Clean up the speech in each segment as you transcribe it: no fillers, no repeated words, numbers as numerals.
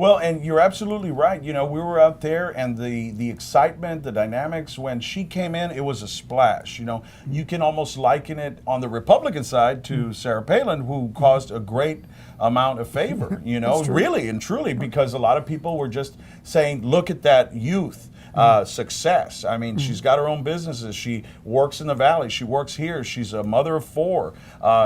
Well, and you're absolutely right. You know, we were out there, and the excitement, the dynamics, when she came in, it was a splash. You know, you can almost liken it on the Republican side to Sarah Palin, who caused a great amount of favor, you know, really and truly, because a lot of people were just saying, look at that youth. Success. I mean, she's got her own businesses. She works in the Valley. She works here. She's a mother of 4.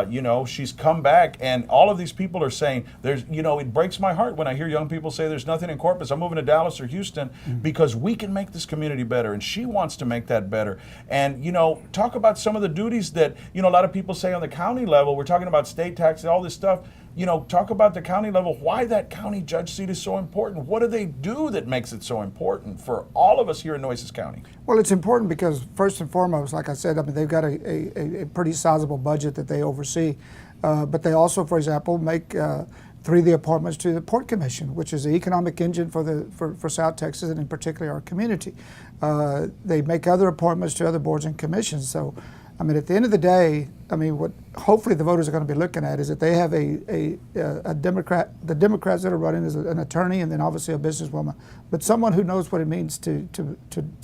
You know, she's come back, and all of these people are saying, there's, you know, it breaks my heart when I hear young people say there's nothing in Corpus. I'm moving to Dallas or Houston because we can make this community better, and she wants to make that better. And, you know, talk about some of the duties that, you know, a lot of people say on the county level. We're talking about state tax and all this stuff. You know, talk about the county level, why that county judge seat is so important. What do they do that makes it so important for all of us here in Nueces County? Well, it's important because first and foremost, like I said, I mean, they've got a pretty sizable budget that they oversee. But they also, for example, make 3 of the appointments to the Port Commission, which is the economic engine for South Texas and in particular our community. They make other appointments to other boards and commissions. So, I mean, at the end of the day, I mean, what hopefully the voters are going to be looking at is that they have a Democrat, the Democrats that are running is an attorney and then obviously a businesswoman, but someone who knows what it means to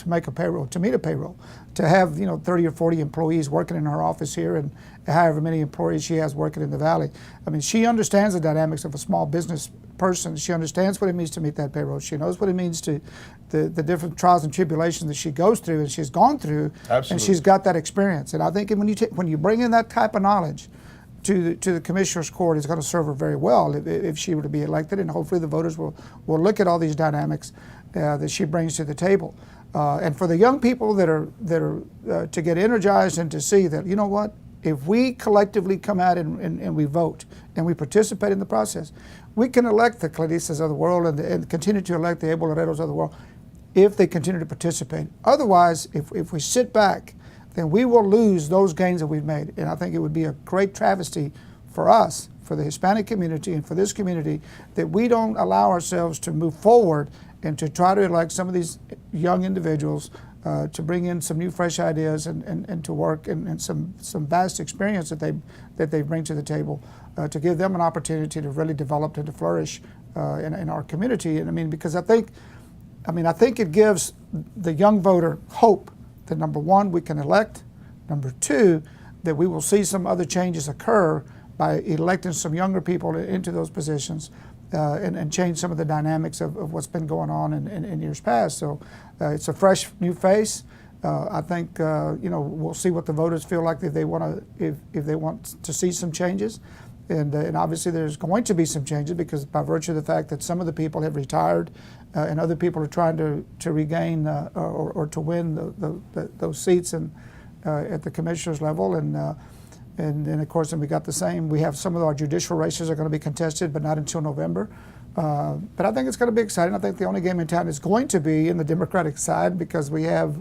make a payroll, to meet a payroll, to have, you know, 30 or 40 employees working in her office here and however many employees she has working in the Valley. I mean, she understands the dynamics of a small business person. She understands what it means to meet that payroll. She knows what it means to the different trials and tribulations that she goes through and she's gone through. Absolutely. And she's got that experience. And I think when you bring in that type of knowledge to the Commissioner's Court, it's going to serve her very well if she were to be elected, and hopefully the voters will look at all these dynamics that she brings to the table. And for the young people that are to get energized and to see that, you know what, if we collectively come out and we vote and we participate in the process, we can elect the Clarisas of the world and continue to elect the Abel Herreros of the world if they continue to participate. Otherwise, if we sit back, then we will lose those gains that we've made. And I think it would be a great travesty for us, for the Hispanic community and for this community, that we don't allow ourselves to move forward and to try to elect some of these young individuals to bring in some new fresh ideas and to work and some vast experience that they bring to the table to give them an opportunity to really develop and to flourish in our community. And I mean, because I think it gives the young voter hope that, number one, we can elect, number two, that we will see some other changes occur by electing some younger people into those positions and change some of the dynamics of what's been going on in years past. So it's a fresh new face. I think you know, we'll see what the voters feel like if they want to see some changes. And obviously there's going to be some changes because by virtue of the fact that some of the people have retired and other people are trying to regain or to win those seats at the commissioner's level. And then of course, we got the same. We have some of our judicial races are going to be contested, but not until November. But I think it's going to be exciting. I think the only game in town is going to be in the Democratic side because we have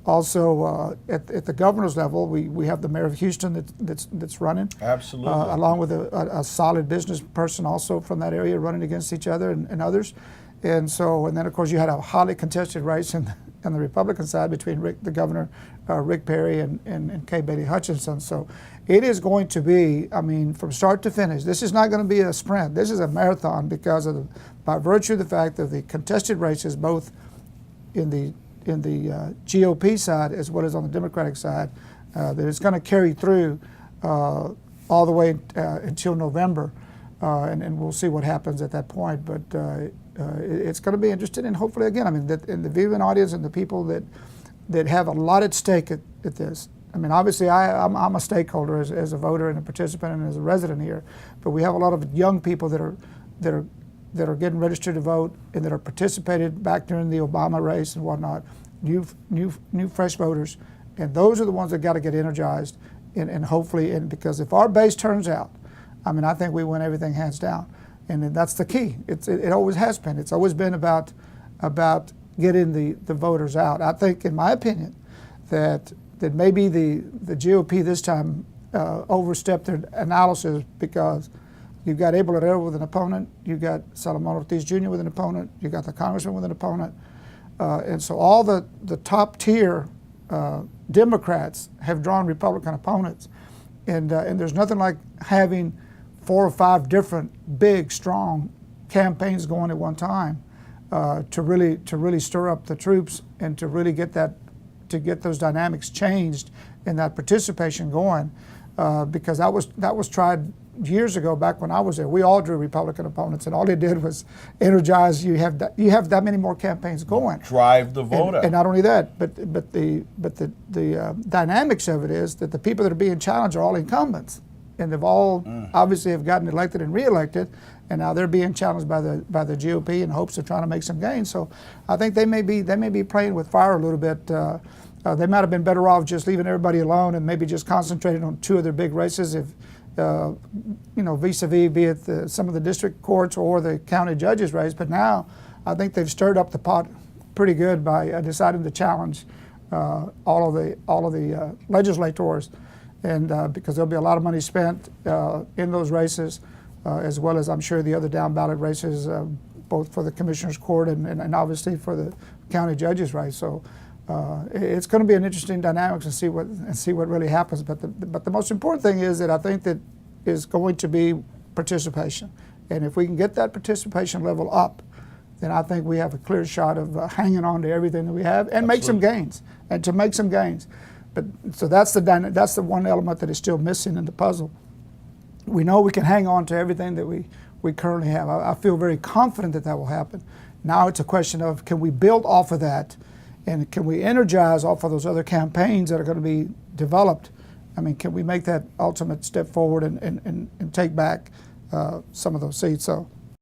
also at the governor's level, we have the mayor of Houston that's running. Absolutely. Along with a solid business person also from that area running against each other and others. And then of course you had a highly contested race on the Republican side between the governor, Rick Perry and Kay Bailey Hutchinson. So it is going to be, I mean, from start to finish. This is not going to be a sprint. This is a marathon because by virtue of the fact of the contested races, both in the GOP side as well as on the Democratic side, that it's going to carry through all the way until November, and we'll see what happens at that point. But it's going to be interesting, and hopefully, again, I mean, in the viewing audience and the people that have a lot at stake at this. I mean, obviously, I'm a stakeholder as a voter and a participant and as a resident here, but we have a lot of young people that are getting registered to vote and that are participated back during the Obama race and whatnot, new fresh voters, and those are the ones that got to get energized and hopefully, and because if our base turns out, I mean, I think we win everything hands down, and that's the key. It always has been. It's always been about getting the voters out. I think, in my opinion, that maybe the GOP this time overstepped their analysis because you've got Abel Herrera with an opponent, you've got Salomon Ortiz Jr. with an opponent, you've got the congressman with an opponent, and so all the top tier Democrats have drawn Republican opponents, and there's nothing like having 4 or 5 different big, strong campaigns going at one time to really stir up the troops and to really get those dynamics changed and that participation going, because that was tried years ago back when I was there. We all drew Republican opponents, and all they did was energize. You have that many more campaigns going. Drive the vote out. And not only that, but the dynamics of it is that the people that are being challenged are all incumbents, and they've all obviously have gotten elected and reelected, and now they're being challenged by the GOP in hopes of trying to make some gains. So I think they may be playing with fire a little bit. They might have been better off just leaving everybody alone and maybe just concentrating on two of their big races, if vis-a-vis, be it some of the district courts or the county judges race. But now I think they've stirred up the pot pretty good by deciding to challenge all of the legislators, and because there'll be a lot of money spent in those races, as well as I'm sure the other down ballot races, both for the commissioner's court and obviously for the county judges race. So it's going to be an interesting dynamics and see what really happens. But the most important thing is that I think that is going to be participation, and if we can get that participation level up, then I think we have a clear shot of hanging on to everything that we have and make some gains. But so that's the one element that is still missing in the puzzle. We know we can hang on to everything that we currently have. I feel very confident that will happen. Now it's a question of, can we build off of that, and can we energize off of those other campaigns that are going to be developed? I mean, can we make that ultimate step forward and take back some of those seats? So